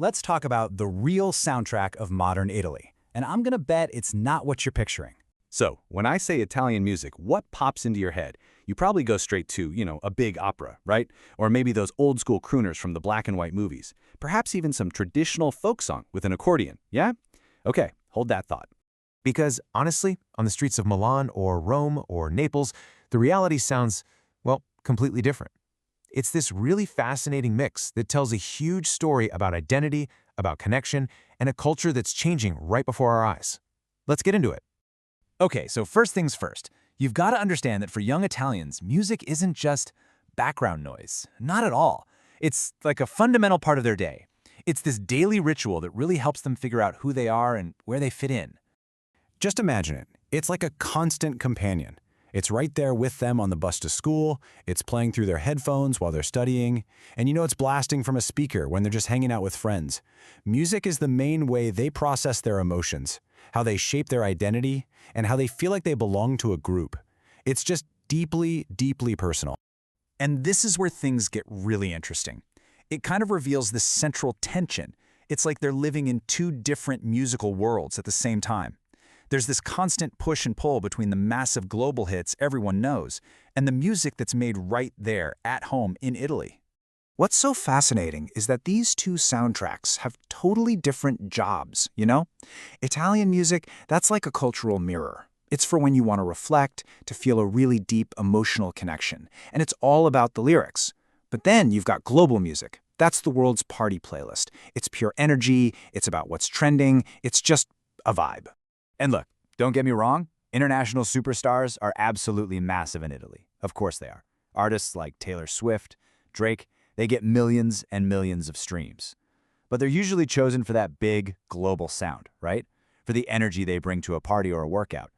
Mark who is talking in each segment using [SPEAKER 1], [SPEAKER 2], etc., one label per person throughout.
[SPEAKER 1] let's talk about the real soundtrack of modern Italy. And I'm gonna bet it's not what you're picturing.
[SPEAKER 2] So, when I say Italian music, what pops into your head? You probably go straight to, a big opera, right? Or maybe those old school crooners from the black and white movies. Perhaps even some traditional folk song with an accordion, yeah? Okay, hold that thought.
[SPEAKER 3] Because, honestly, on the streets of Milan or Rome or Naples, the reality sounds, well, completely different. It's this really fascinating mix that tells a huge story about identity, about connection, and a culture that's changing right before our eyes. Let's get into it.
[SPEAKER 1] Okay, so first things first. You've got to understand that for young Italians, music isn't just background noise. Not at all. It's like a fundamental part of their day. It's this daily ritual that really helps them figure out who they are and where they fit in. Just imagine it. It's like a constant companion. It's right there with them on the bus to school, it's playing through their headphones while they're studying, and it's blasting from a speaker when they're just hanging out with friends. Music is the main way they process their emotions, how they shape their identity, and how they feel like they belong to a group. It's just deeply, deeply personal. And this is where things get really interesting. It kind of reveals this central tension. It's like they're living in two different musical worlds at the same time. There's this constant push and pull between the massive global hits everyone knows and the music that's made right there at home in Italy. What's so fascinating is that these two soundtracks have totally different jobs, Italian music, that's like a cultural mirror. It's for when you want to reflect, to feel a really deep emotional connection, and it's all about the lyrics. But then you've got global music. That's the world's party playlist. It's pure energy, it's about what's trending, it's just a vibe. And look, don't get me wrong, international superstars are absolutely massive in Italy. Of course they are. Artists like Taylor Swift, Drake, they get millions and millions of streams. But they're usually chosen for that big, global sound, right? For the energy they bring to a party or a workout.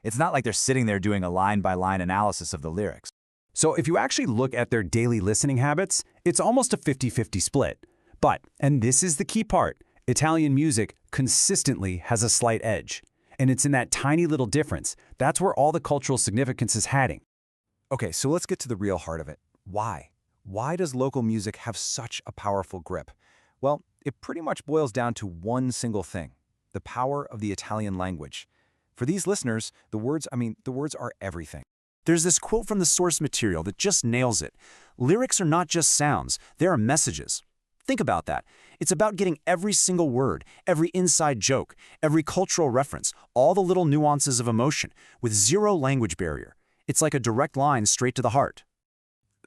[SPEAKER 1] It's not like they're sitting there doing a line-by-line analysis of the lyrics. So if you actually look at their daily listening habits, it's almost a 50-50 split. But, and this is the key part, Italian music consistently has a slight edge. And it's in that tiny little difference. That's where all the cultural significance is hiding. Okay, so let's get to the real heart of it. Why? Why does local music have such a powerful grip? Well, it pretty much boils down to one single thing, the power of the Italian language. For these listeners, the words are everything. There's this quote from the source material that just nails it. Lyrics are not just sounds, they are messages. Think about that. It's about getting every single word, every inside joke, every cultural reference, all the little nuances of emotion, with zero language barrier. It's like a direct line straight to the heart.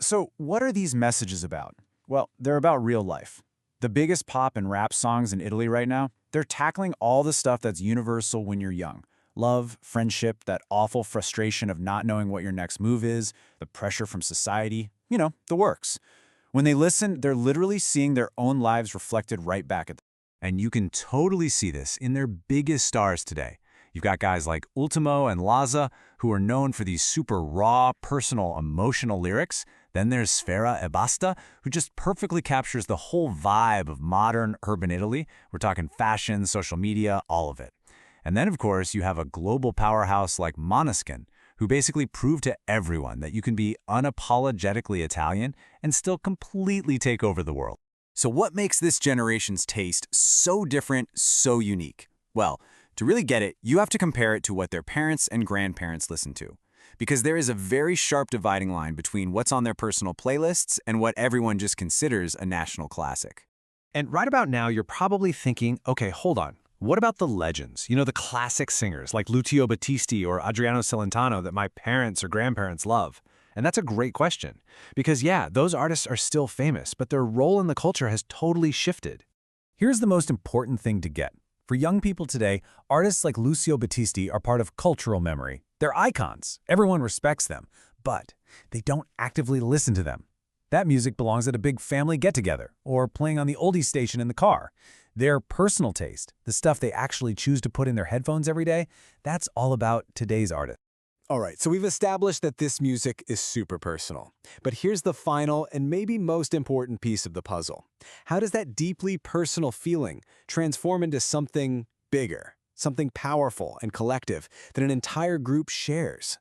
[SPEAKER 1] So what are these messages about? Well, they're about real life. The biggest pop and rap songs in Italy right now, they're tackling all the stuff that's universal when you're young. Love, friendship, that awful frustration of not knowing what your next move is, the pressure from society, the works. When they listen, they're literally seeing their own lives reflected right back at them. And you can totally see this in their biggest stars today. You've got guys like Ultimo and Lazza, who are known for these super raw, personal, emotional lyrics. Then there's Sfera Ebbasta, who just perfectly captures the whole vibe of modern urban Italy. We're talking fashion, social media, all of it. And then, of course, you have a global powerhouse like Måneskin, who basically proved to everyone that you can be unapologetically Italian and still completely take over the world. So what makes this generation's taste so different, so unique? Well, to really get it, you have to compare it to what their parents and grandparents listened to. Because there is a very sharp dividing line between what's on their personal playlists and what everyone just considers a national classic. And right about now, you're probably thinking, okay, hold on. What about the legends? The classic singers like Lucio Battisti or Adriano Celentano that my parents or grandparents love? And that's a great question. Because yeah, those artists are still famous, but their role in the culture has totally shifted. Here's the most important thing to get. For young people today, artists like Lucio Battisti are part of cultural memory. They're icons. Everyone respects them. But they don't actively listen to them. That music belongs at a big family get-together or playing on the oldies station in the car. Their personal taste, the stuff they actually choose to put in their headphones every day, that's all about today's artists. All right, so we've established that this music is super personal. But here's the final and maybe most important piece of the puzzle. How does that deeply personal feeling transform into something bigger, something powerful and collective that an entire group shares?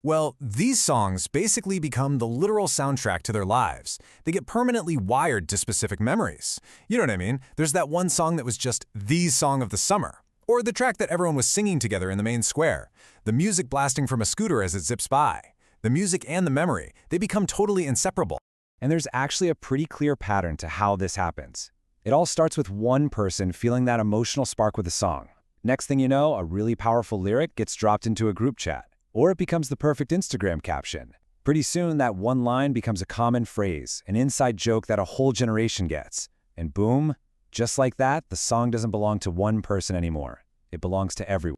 [SPEAKER 1] Well, these songs basically become the literal soundtrack to their lives. They get permanently wired to specific memories. You know what I mean? There's that one song that was just the song of the summer. Or the track that everyone was singing together in the main square. The music blasting from a scooter as it zips by. The music and the memory, they become totally inseparable.
[SPEAKER 4] And there's actually a pretty clear pattern to how this happens. It all starts with one person feeling that emotional spark with a song. Next thing you know, a really powerful lyric gets dropped into a group chat. Or it becomes the perfect Instagram caption. Pretty soon, that one line becomes a common phrase, an inside joke that a whole generation gets. And boom, just like that, the song doesn't belong to one person anymore. It belongs to everyone.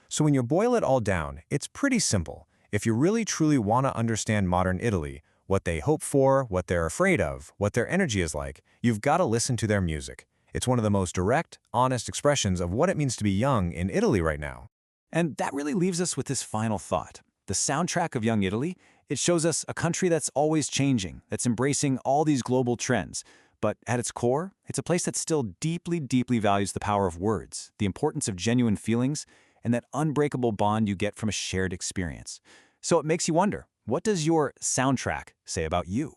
[SPEAKER 3] So when you boil it all down, it's pretty simple. If you really truly want to understand modern Italy, what they hope for, what they're afraid of, what their energy is like, you've got to listen to their music. It's one of the most direct, honest expressions of what it means to be young in Italy right now.
[SPEAKER 1] And that really leaves us with this final thought. The soundtrack of Young Italy, it shows us a country that's always changing, that's embracing all these global trends. But at its core, it's a place that still deeply, deeply values the power of words, the importance of genuine feelings, and that unbreakable bond you get from a shared experience. So it makes you wonder, what does your soundtrack say about you?